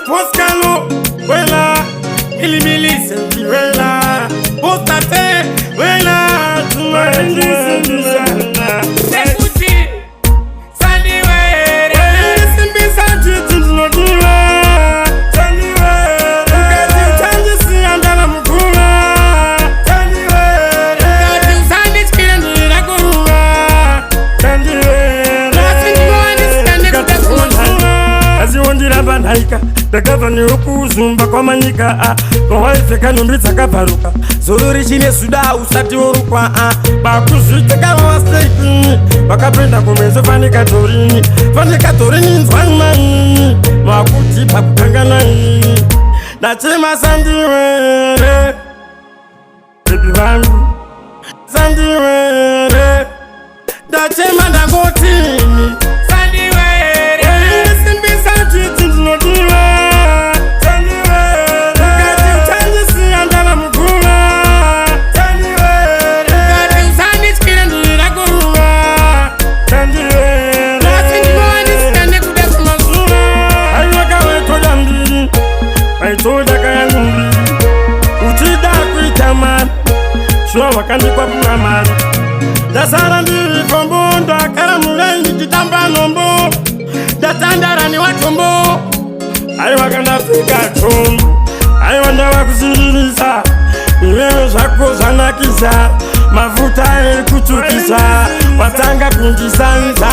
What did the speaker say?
Poskalo, wela, ilimili sendi wela, postate, wela, tumarendi sendi sana. Sekuti, sandi were, simbi sanji tundiwa, sandi were, ukati uchanji si andala mkula, sandi were, ukati usandi chikira nila kuruwa, sandi were, nasi njibwani sikande kutakuwa, aziwondira banhaika. Takava ni ukuzumba kwa manyika Kwaifeka numbritsa kavaruka Zoluri chine suda usati urukwa Bakuziteka wa steki Bakapenda kumezo fanika torini nzwangmani Mwakuti pakutangana Nachema sandiwere Baby wangu Sandiwere Nachema ndangotini Sandiwere Simbi sanji tindinodiwa Wakandikwa pungamari Dasara ndiri fombo Ndakara mulengi kitamba nombo Datandara ni watombo Ayi wakanda fika chombo Ayi wanda wakuziririsa Iwewe zako zanakisa Mafuta kuchukisa Watanga kunjisanza